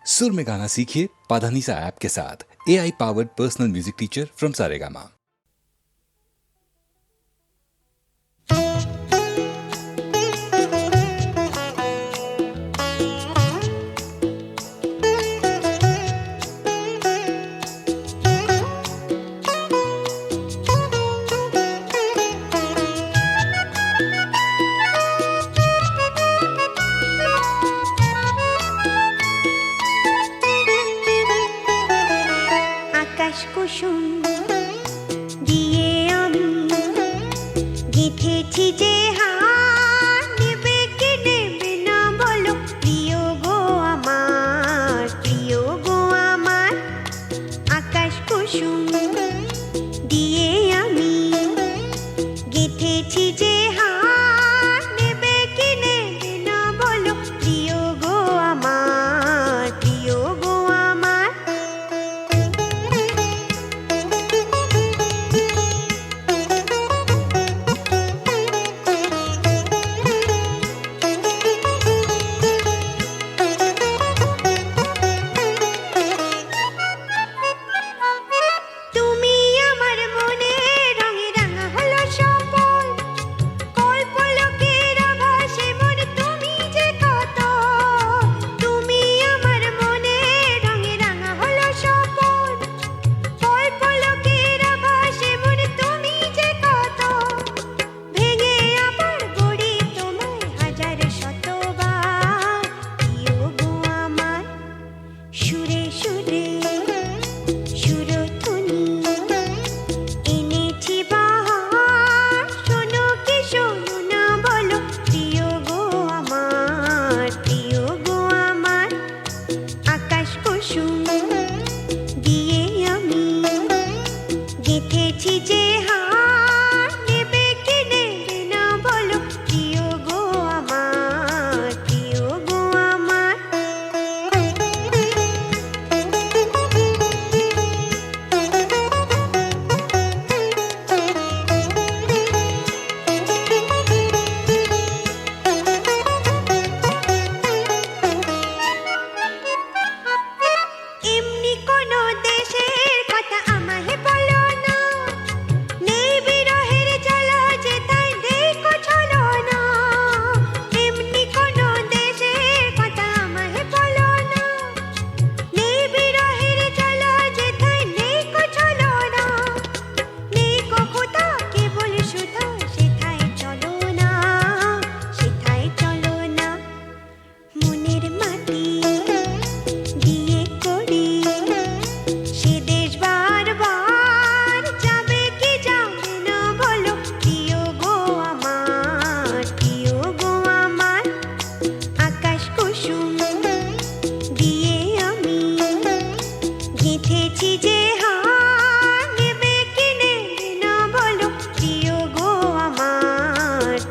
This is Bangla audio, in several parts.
सुर में गाना सीखिए पाधानीसा ऐप के साथ। AI powered personal music teacher from Saregama. কুসুম দিয়ে আমি গেঁথেছি যে হার, নেবে কি নেবে না বলো প্রিয় গো আমার, প্রিয় গো আমার। আকাশ কুসুম দিয়ে আমি গেঁথেছি যে হার, নেবে কি নেবে না বলো প্রিয় গো আমার,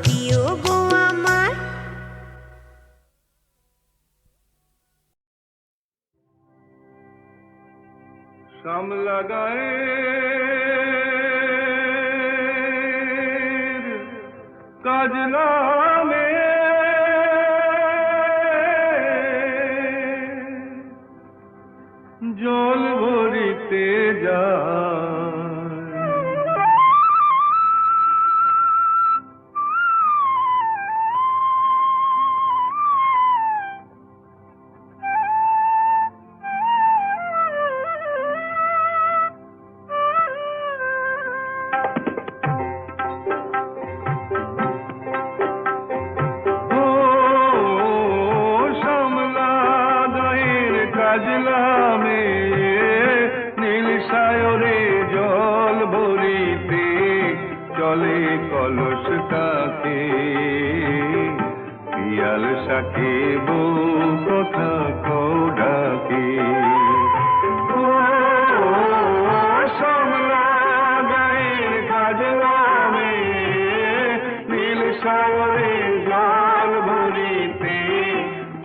প্রিয় গো আমার। শ্যামলা গায়ের কাজলা মেয়ে জল ভরিতে যায়, কাজলা মেয়ে নীল সায়রে জল ভরিতে চলে কলস কাকে, পিয়াল শাকে বউ কথা কও ডাকে। শ্যামলা গায়ের কাজলা মেয়ে নীল সায়রে জল ভরিতে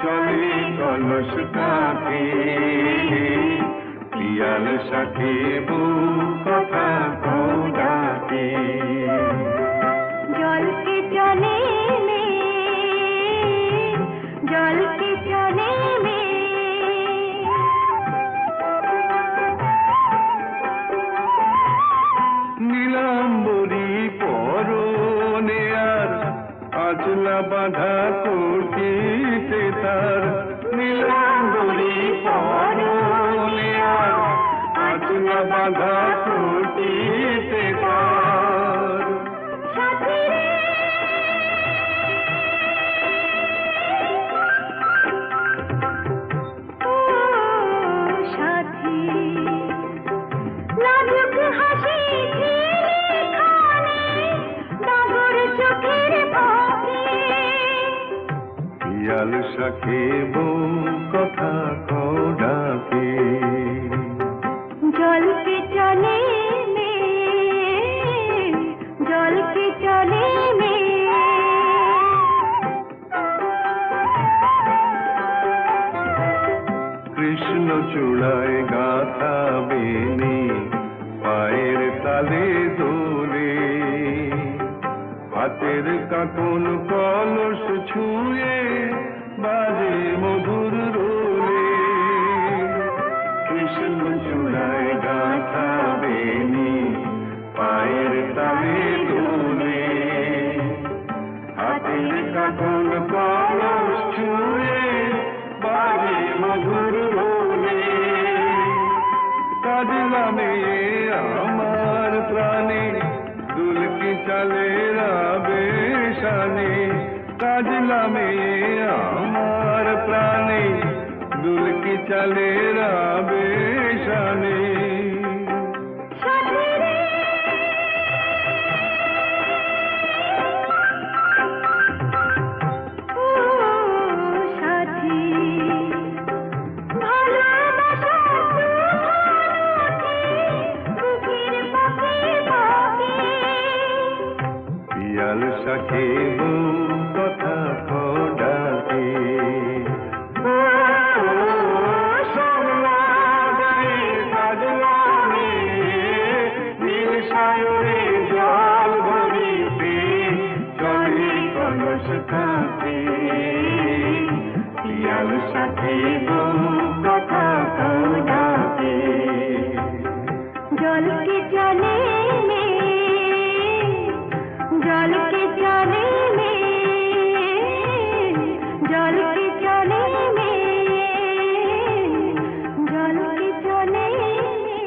চলে কলস কাকে, পিয়াল শাকে বউ কথা কও ডাকে। জলকে চলে মে, জলকে চলে মে, বাঁধা খুঁটিতে তার। সাথী রে ও সাথী লাজুক হাসি ঝিলিখানে ডাগর চোখের ফাঁকে পিয়াল শাকে বউ কথা কও ডাকে। জলকে চলে মে জলকে চলে মে কৃষ্ণ চূড়ায় গাথা বেনি পায়ের তালে দোলে, হাতের কাকন কলস ছুঁয়ে বাজে মধুর রোলে। কৃষ্ণ চূড়ায় গাথা বেনি পায়ের তালে দোলে, হাতের কাকন কলস ছুঁয়ে বাজে মধুর রোলে। কাজলা মেয়ে আমার প্রাণে দুলকি চালে রাবে শানে। কাজলা মেয়ে আমার প্রাণে দুলকি চালে রাবে শানে। সাথী রে ও সাথী ভালোবাসার তুফানকে বুকের পাখি পাখি পিয়াল শাকে বউ কথা কও ডাকে। জল ভরিতে চলে কলস কাঁপে। পিয়াল শাকে বউ কথা কও ডাকে। জলকে চলে মে জলকে চলে মে জলকে চলে মে জলকে চলে মে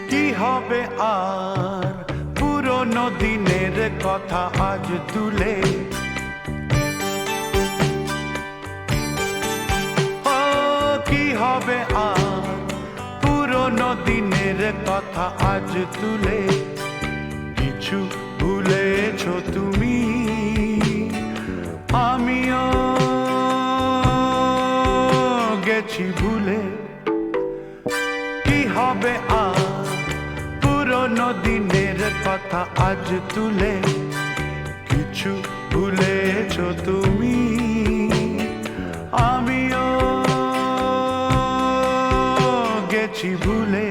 কি হবে আর পুরনো দিনের কথা আজ তুলে, ও কি হবে আর পুরনো দিনের কথা আজ তুলে। কিছু ভুলেছো তুমি, আমিও গেছি ভুলে। কি হবে আর পুরনো দিনের কথা আজ তুলে। কিছু ভুলেছো তুমি, আমিও গেছি ভুলে।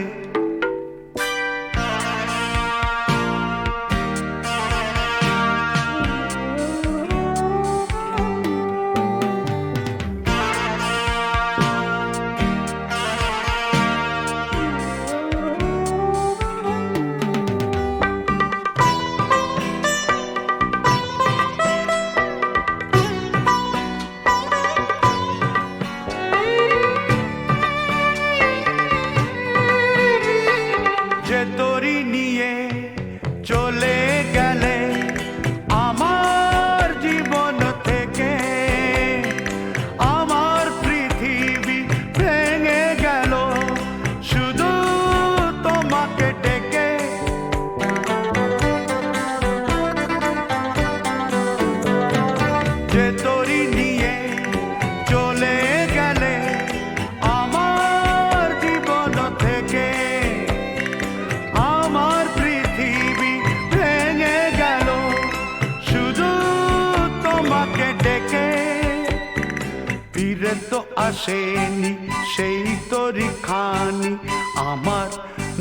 ফিরে তো আসেনি সেই তরি খানি আমার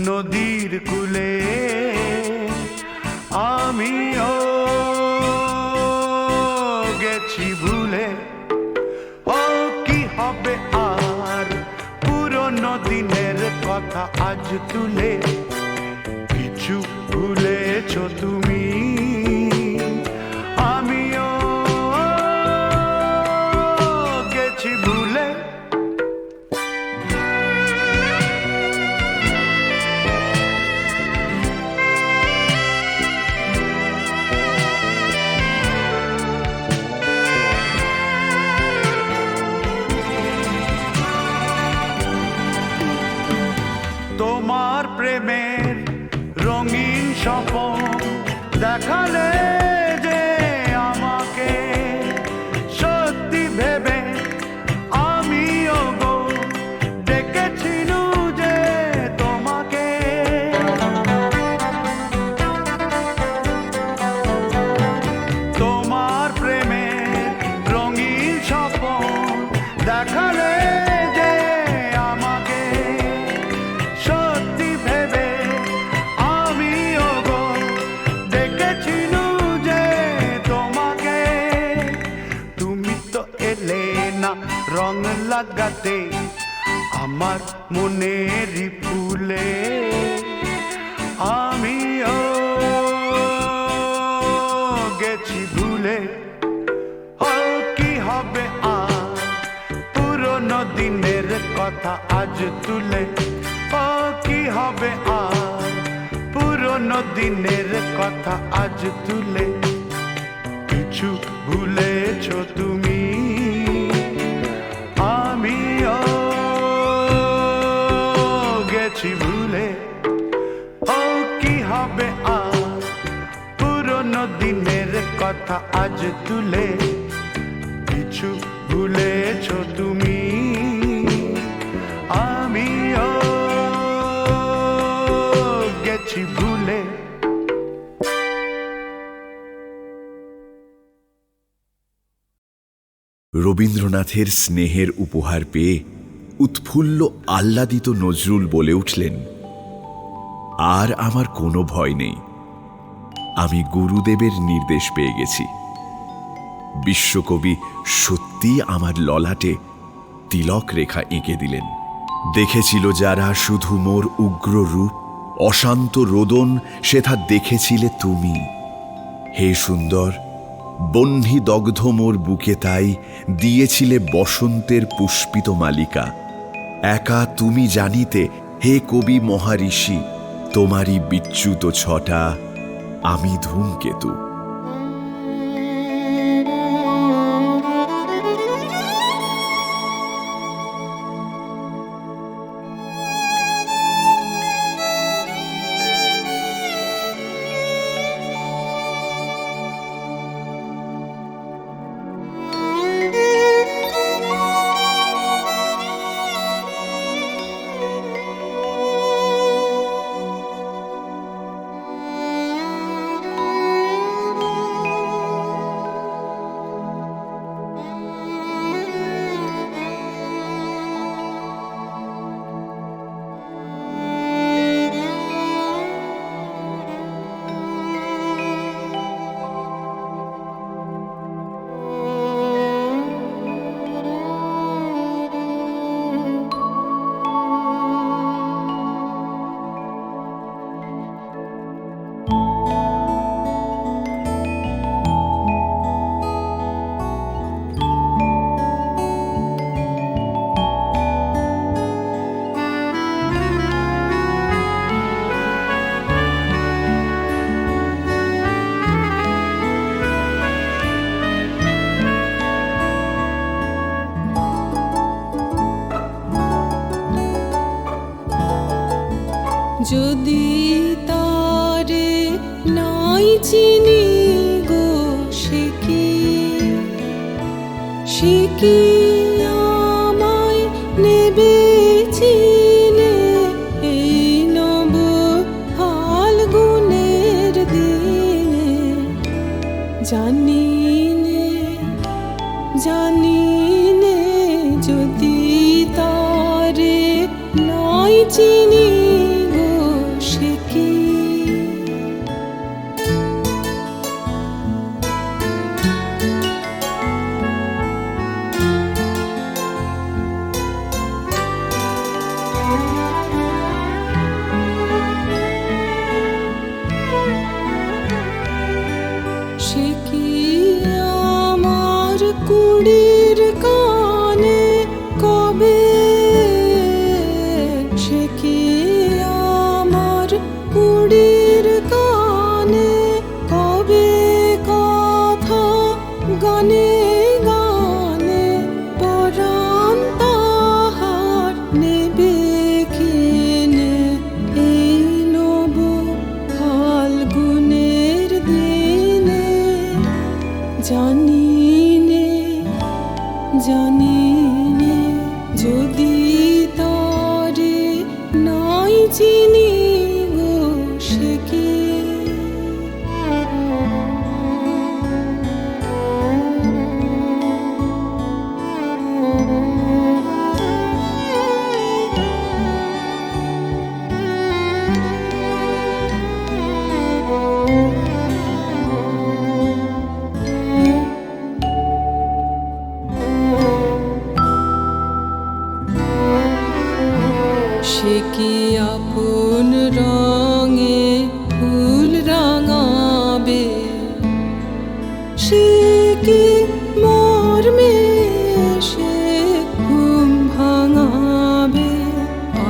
নদীর কূলে। আমিও গেছি ভুলে। ও কি হবে আর পুরনো দিনের কথা আজ তুলে, কিছু ভুলেছো তুমি, আমিও গেছি ভুলে। তোমার প্রেমের রঙিন স্বপন দেখালে যে আমাকে, সত্যি ভেবে আমিও গো ডেকেছিলু যে তোমাকে। তোমার প্রেমের রঙিন স্বপন দেখালে যে আমাকে, সত্যি ভেবে আমিও গো ডেকেছিলু যে তোমাকে। তুমি তো এলে না রং লাগাতে আমার মনেরই ফুলে, আমিও গেছি ভুলে। ও কি হবে আর পুরনো দিনের কথা আজ তুলে, ও কি হবে আর পুরনো দিনের কথা আজ তুলে, কিছু ভুলেছো তুমি, আমিও গেছি ভুলে। ও কি হবে আর পুরনো দিনের কথা আজ তুলে, কিছু ভুলেছো তুমি, আমিও গেছি ভুলে। রবীন্দ্রনাথের স্নেহের উপহার পেয়ে উৎফুল্ল আহ্লাদিত নজরুল বলে উঠলেন, আর আমার কোনো ভয় নেই, আমি গুরুদেবের নির্দেশ পেয়ে গেছি। বিশ্বকবি সত্যি আমার ললাটে তিলক রেখা এঁকে দিলেন। দেখেছিল যারা শুধু মোর উগ্র রূপ, অশান্ত রোদন সেথা দেখেছিলে তুমি। হে সুন্দর, বহ্নি দগ্ধ মোর বুকে তাই দিয়েছিলে বসন্তের পুষ্পিত মালিকা। একা তুমি জানিতে হে কবি মহারিষি, তোমারই বিচ্যুত ছটা আমি ধূমকেতু। যদি তারে নাই চিনি গো সে কি আমায় নেবে চিনে এই নব ফাল্গুনের দিনে। জানি নে যদি তারে নাই চিনি গো সে কি সে কি আমার কুড়ির কানে কবে সে কি আমার কুড়ির কানে কবে কথা গানে গানে পরাণ তাহার নেবে কিনে এই নব ফাল্গুনের দিনে জানি নে যদি তারে নাই চিনি গো সে কি সে কি আপন রঙে ফুল রাঙাবে সে কি মর্মে সে ঘুম ভাঙাবে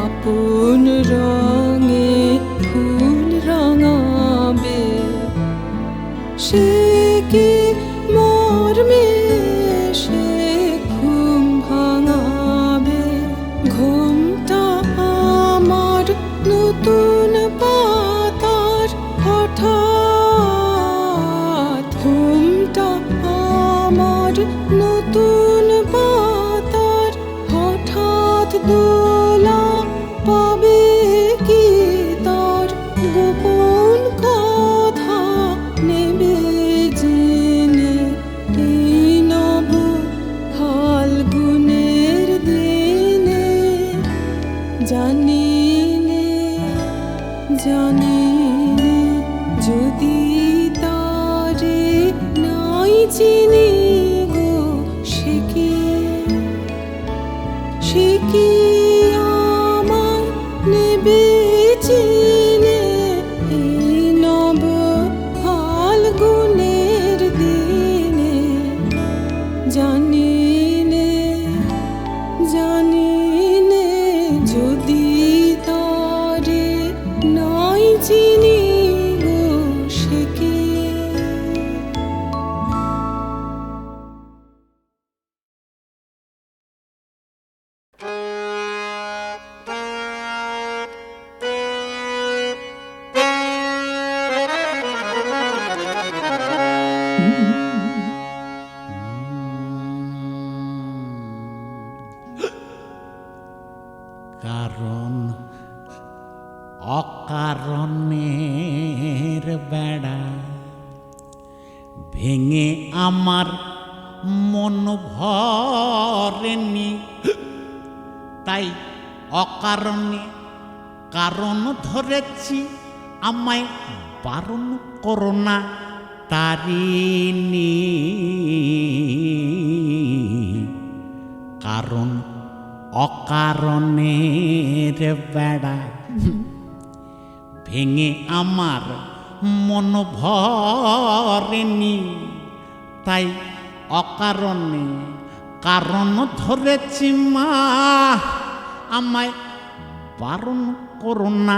আপন রঙে ফুল রাঙাবে সে কি মর্মে সে ঘুম ভাঙাবে ঘুমটা আমার নতুন পাতার হঠাৎ ঘুমটা আমার নতুন পাতার হঠাৎ দোলা পাবে কি তার গোপন কথা নেবে জেনে এই নব ফাল্গুনের দিনে জানি নে যদি তারে নাই চিনি গো সে কি আমার নেবে চিনে এই নব ফাল্গুনের দিনে জানি নে যদি তারে নাই চিনি গো সে কি কারণ অকারণের বেড়া ভেঙে আমার মন ভরেনি, তাই অকারণে কারণ ধরেছি, আমায় বারণ করো না তারিনি। কারণ অকারণের বেড়া ভেঙে আমার মন ভরেনি, তাই অকারণে কারণ ধরেছি মা, আমায় বারণ করো না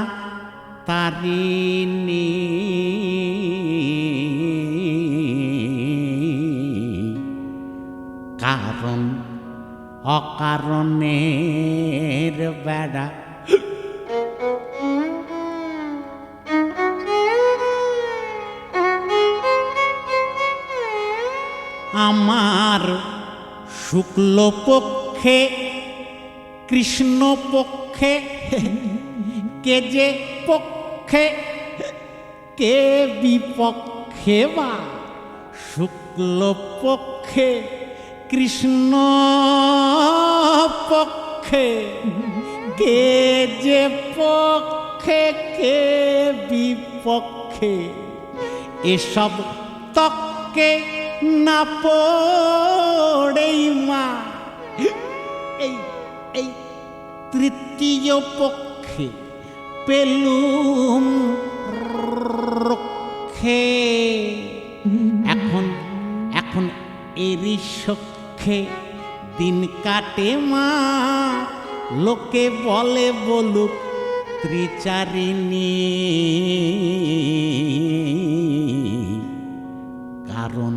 তারিনি। কারণ অকারণের বেড়া আমার শুক্লপক্ষে কৃষ্ণপক্ষে কে যে পক্ষে কে বিপক্ষে বা, শুক্লপক্ষে কৃষ্ণ পক্ষে কে যে পক্ষে কে বিপক্ষে এসব তককে না পড়েই মা এই এই তৃতীয় পক্ষে পেলুম রক্ষে এখন এখন এরই সক্ষে দিন কাটে মা লোকে বলে বলুক ত্রিচারিণী কারণ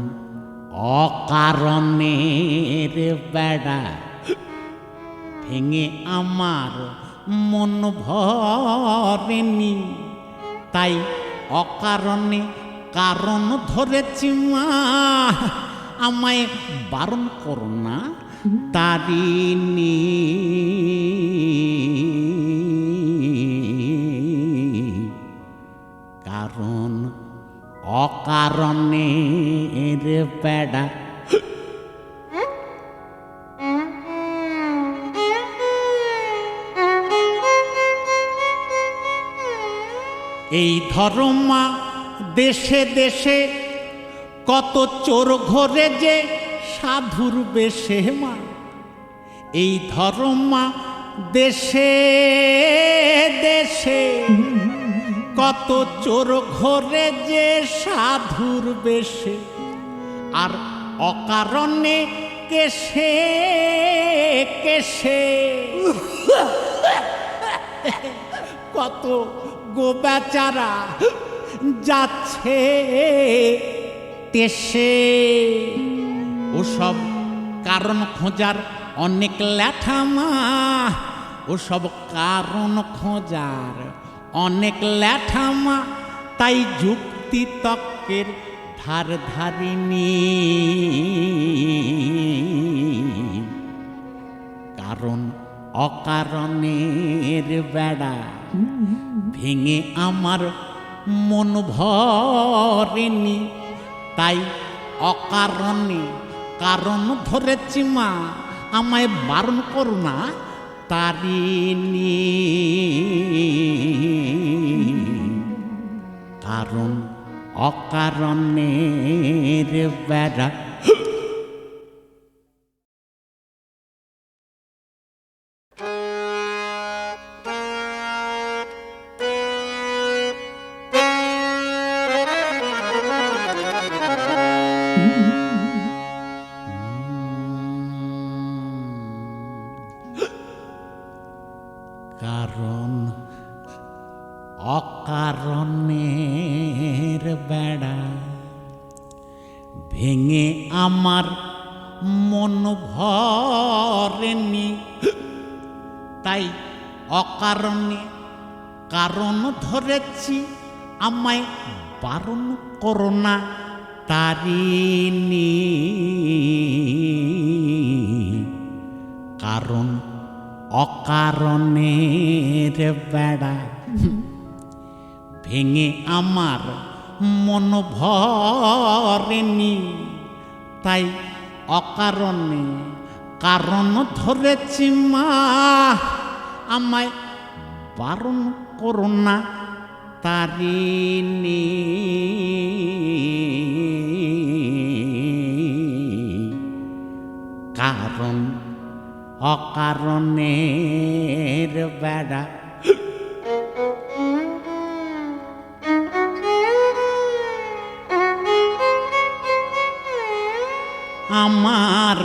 অকারণের বেড়া ভেঙে আমার মন ভরেনি তাই অকারণে কারণ ধরেছি মা আমায় বারণ করো না তারিণী কারণ অকারণের বেড়া এই ধর্মা দেশে দেশে কত চোর ঘরে যে সাধুর বেশে মা এই ধর্মা দেশে দেশে কত চোর ঘরে যে সাধুর বেশে আর অকারণে কেসে কেসে কত গো বেচারা যাচ্ছে দেশে ওসব কারণ খোঁজার অনেক ল্যাঠামা ওসব কারণ খোঁজার অনেক ল্যাঠামা তাই যুক্তি তর্কের ধার ধারিনি কারণ অকারণের বেড়া ভেঙে আমার মন ভরেনি তাই অকারণে কারণ ধরেছি মা আমায় বারণ করো না তারিণী কারণ অকারণের বেড়া কারণ অকারণের বেড়া ভেঙে আমার মন ভরেনি তাই অকারণে কারণ ধরেছি আমায় বারণ করো না তারিণী কারণ অকারণের বেড়া ভেঙে আমার মন ভরেনি তাই অকারণে কারণ ধরেছি মা আমায় বারণ করো না তারিণী কারণ অকারণের বেড়া আমার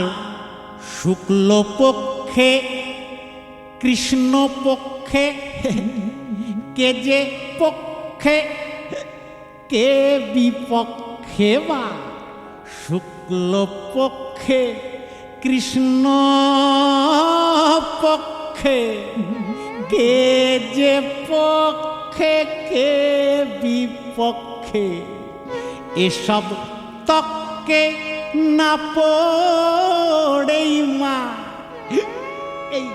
শুক্ল পক্ষে কৃষ্ণ পক্ষে কে যে পক্ষে কে বিপক্ষে বা শুক্ল পক্ষে কৃষ্ণ পক্ষে কে যে পক্ষে কে বিপক্ষে এসব তককে না পড়েই মা এই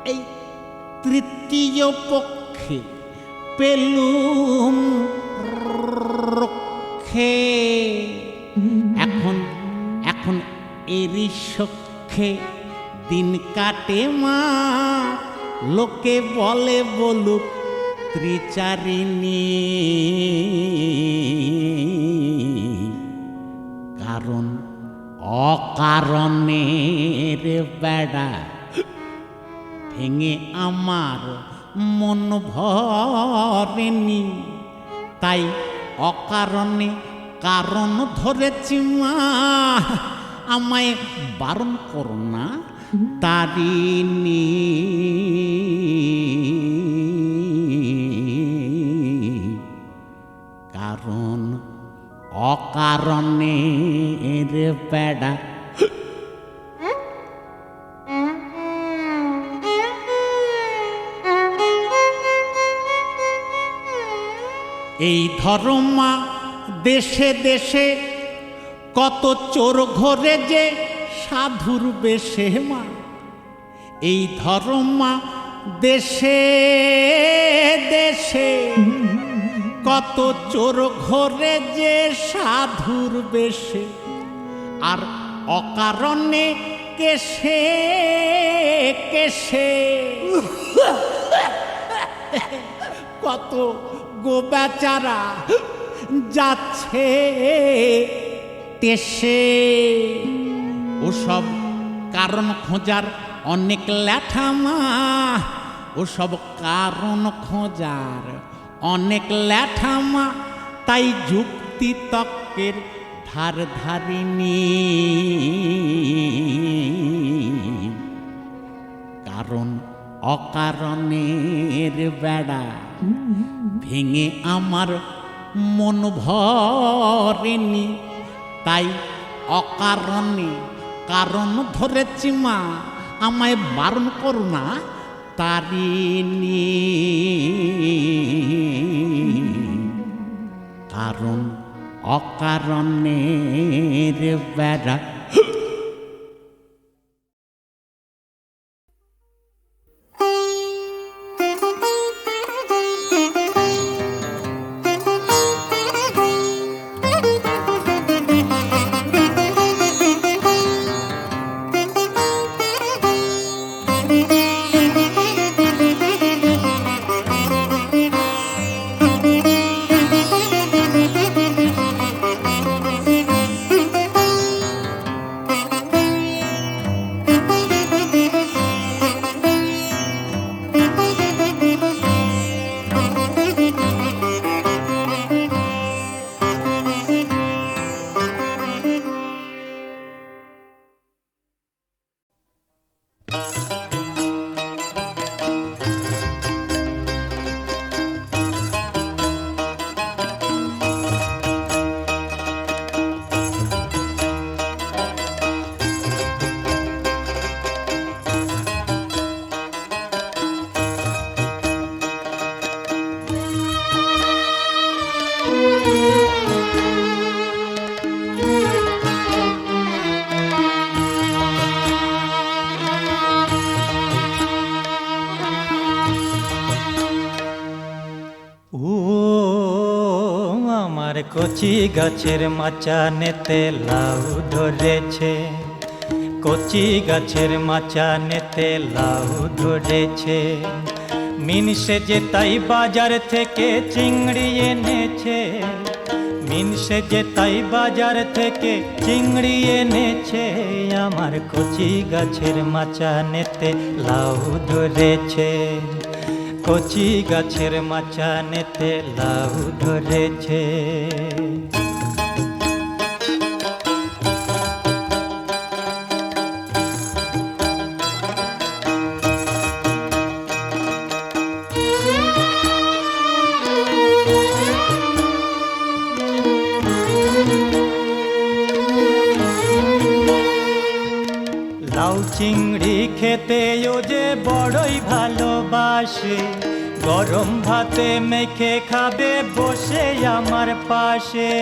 এই তৃতীয় পক্ষে পেলুম রক্ষে এখন এখন এরই সক্ষে দিন কাটে মা, লোকে বলে বলুক ত্রিচারিণী, কারণ অকারণে রে বেড়া ভেঙে আমার মন ভরেনি, তাই অকারণে কারণ ধরেছি মা, আমায় বারণ করো না তারিণী। কারণ অকারণে রে বেড়া এই ধর্মা দেশে দেশে কত চোর ঘরে যে সাধুর বেশে মা, এই ধর্মা দেশে দেশে কত চোর ঘরে যে সাধুর বেশে, আর অকারণে কেসে কেসে কত গো বেচারা যাচ্ছে টেসে। ওসব কারণ খোঁজার অনেক ল্যাঠামা, ওসব কারণ খোঁজার অনেক ল্যাঠামা, তাই যুক্তি তর্কের ধার ধারিনি। কারণ অকারণের বেড়া ভেঙে আমার মন ভরেনি, তাই অকারণে কারণ ধরেছি মা, আমায় বারণ করো না তারিণী। কারণ অকারণের বেড়া কচি গাছের মাচানেতে লাউ ধরেছে, কচি গাছের মাচানেতে লাউ ধরেছে, মিনসে যে তাই বাজার থেকে চিংড়ি এনেছে, মিনসে যে তাই বাজার থেকে চিংড়ি এনেছে, আমার কচি গাছের মাচানেতে লাউ ধরেছে, কচি গাছের মাচানেতে লাউ ধরেছে। লাউ চিংড়ি খেতে ও যে বড়ই ভালোবাসে, গরম ভাতে মেখে খাবে বসে আমার পাশে।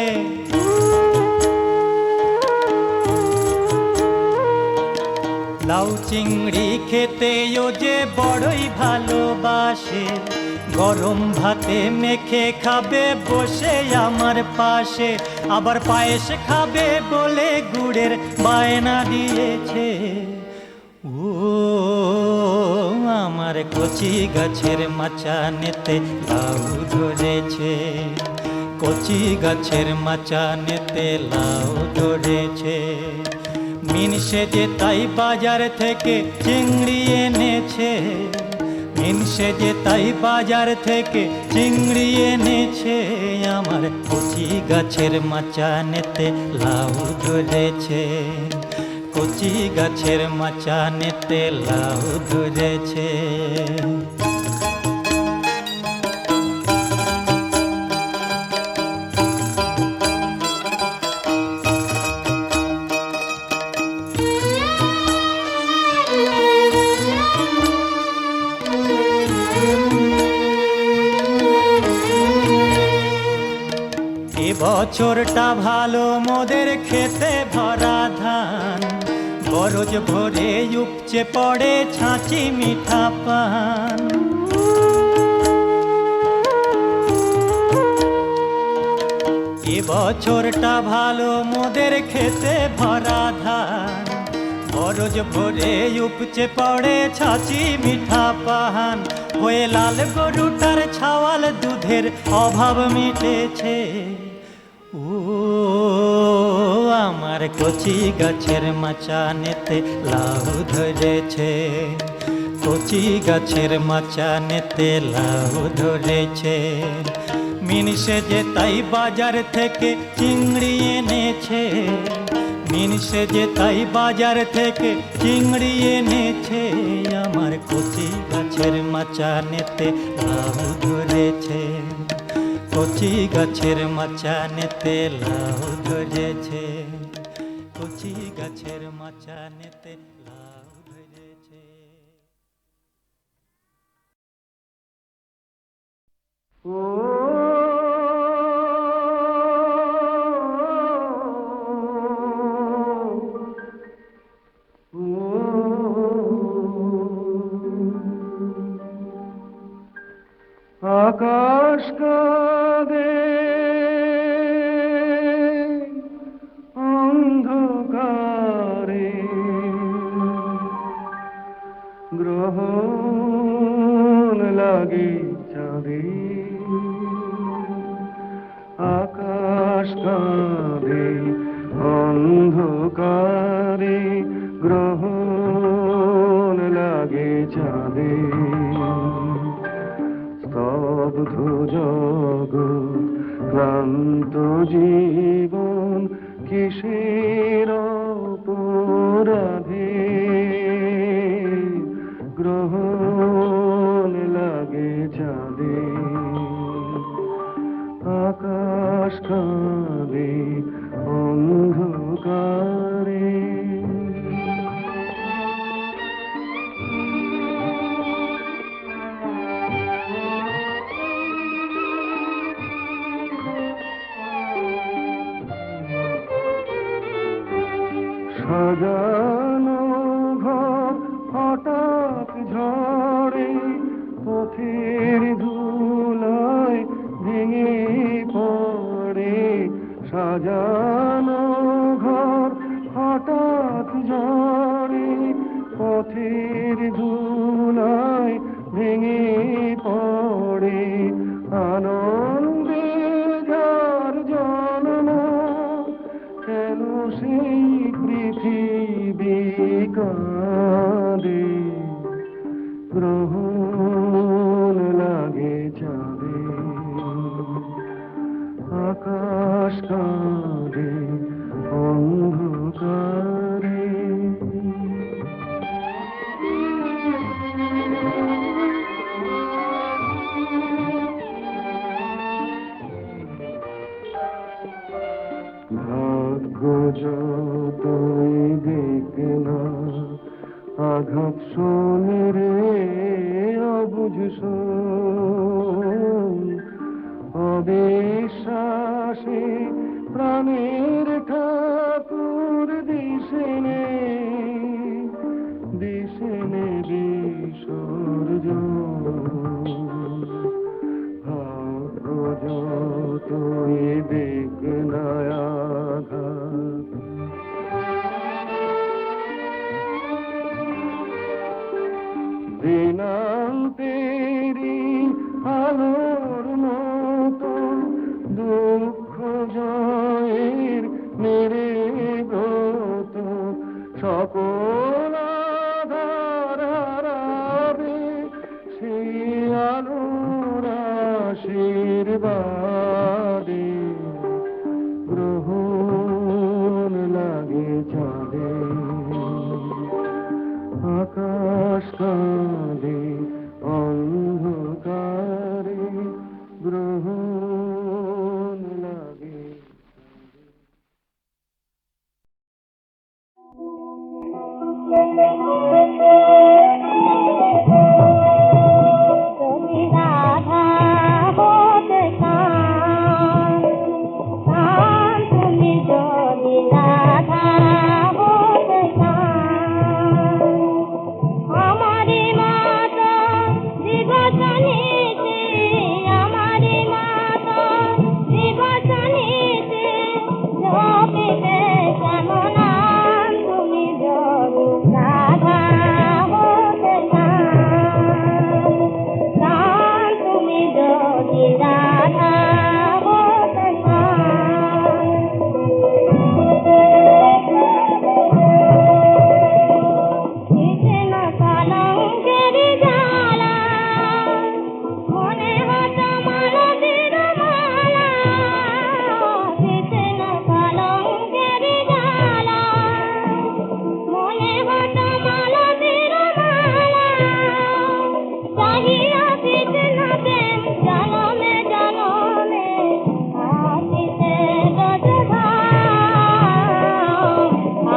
লাউ চিংড়ি খেতে ও যে বড়ই ভালোবাসে, গরম ভাতে মেখে খাবে বসে আমার পাশে, আবার পায়েস খাবে বলে গুড়ের বায়না দিয়েছে। ও কচি গাছের মাচানেতে লাউ ধরেছে, কচি গাছের মাচানেতে লাউ ধরেছে। মিনসে যে তাই বাজার থেকে চিংড়ি এনেছে, মিনসে যে তাই বাজার থেকে চিংড়ি এনেছে। আমার কচি গাছের মাচানেতে লাউ ধরেছে, কচি গাছের মাচানেতে লাউ ধরেছে। বছরটা ভালো মোদের খেতে ভরা ধান, বরজ ভরে উপচে পড়ে ছাঁচি মিঠা পান। এ বছরটা ভালো মোদের খেতে ভরা ধান, বরজ ভরে উপচে পড়ে ছাঁচি মিঠা পান। হয়ে লাল গরুটার ছাওয়াল দুধের অভাব মিটেছে। ও আমার কচি গাছের মাচানেতে লাউ ধরেছে, কচি গাছের মাচানেতে লাউ ধরেছে। মিনসে যে তাই বাজার থেকে চিংড়ি এনেছে, মিনসে যে তাই বাজার থেকে চিংড়ি এনেছে। আমার কচি গাছের মাচানেতে লাউ ধরেছে, কচি গাছের মাচানেতে লাউ ধরেছে, কচি গাছের মাচানেতে লাউ ধরেছে। আকাশ কাঁদে অন্ধকারে, গ্রহণ লাগে চাঁদে। আকাশ কাঁদে অন্ধকারে, গ্রহণ লাগে চাঁদে। স্তব্ধ জগৎ ক্লান্ত জীবন কিসের অপরাধে, গ্রহণ লাগে চাঁদে। আকাশ কাঁদে অন্ধকারে। সাজানো ঘর হঠাৎ ঝড়ে, পথের ধুলায় ভেঙে পড়ে। সাজানো ঘর হঠাৎ ঝড়ে, পথের ধুলায় ভেঙে পড়ে। আনন্দে যার জন্ম, কেন সেই পৃথিবী কাঁদে, গ্রহণ লাগে চাঁদে। আকাশ কাঁদে অন্ধকারে। ভাগ্য যতই দেখ না আঘাত শোনে রে অবুঝ শোন। অবিশ্বাসে প্রাণের ঠাকুর দিশে নে, দিশে নে বিসর্জন। ভাগ্য যতই দেখ না আঘাত, দিনান্তেরি আলোর মতো দুঃখ জয়ের মেরে ব্রত সকল আধার হারাবে সেই আলোর আশীর্বাদে গ্রহণ লাগে চলে আকাশ কাঁদে অন্ধকারে গ্রহণ লাগে তুমি রাধা হতে চান, চান তুমি যদি রাধা হতে চান, আমারি মাতা জীবজনীতে, আমারি মাতা জীবজনীতে জপিতে কেমন তুমি যদি রাধা হতে চান, চান তুমি যদি রাধা হতে চান। কৃষ্ণ কলঙ্কের জ্বালা, মনে হত মালতীর মালা, কৃষ্ণ কলঙ্কের জ্বালা, মনে হত মালতীর মালা, চাহিয়া কৃষ্ণকে জনমে জনমে আসিতে গজধাম,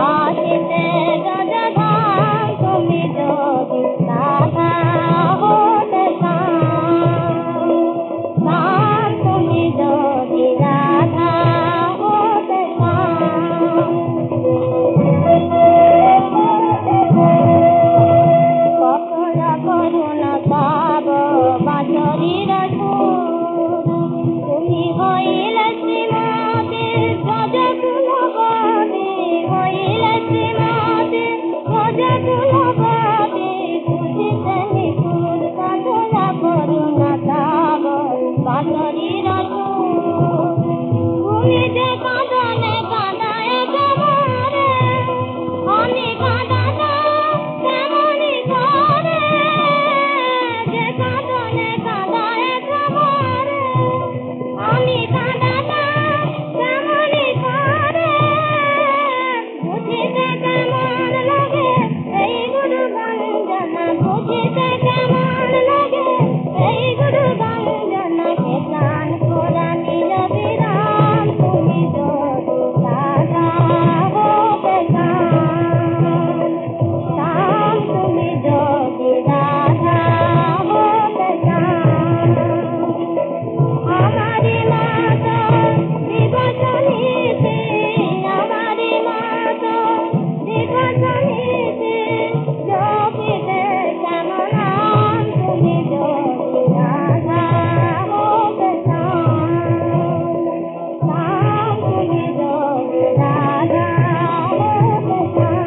আসিতে গজধাম, তুমি যদি রাধা হতে চান, চান তুমি যদি রাধা হতে চান। কতলা করুণা পাব বাঁশরীর সুর, তুমি হইলে শ্রীমতী ব্রজকুলবতী, হইলে শ্রীমতী ব্রজকুলবতী, বুঝিতে নিপুর কতলা করুণা পাব বাঁশরীর সুর, তুমি যে কাঁদনে কাঁদায় তোমারে, আমি কাঁদানা তেমনি করে, যে কাঁদনে কাঁদায় তোমারে, আমি কাঁদানা তেমনি করে, বুঝিতে কেমন লাগে এই গুরু গঞ্জনা, বুঝিতে কেমন লাগে এই গুরু গঞ্জনা, কে গান করা নীল বিরাম, তুমি যদি রাধা হতে চান, চান তুমি যদি রাধা হতে চান, আমারি মাতা জীবজনীতে, আমারি মাতা জীবজনীতে জপিতে কেমন তুমি যদি রাধা হতে চান, চান তুমি যদি রাধা হতে চান।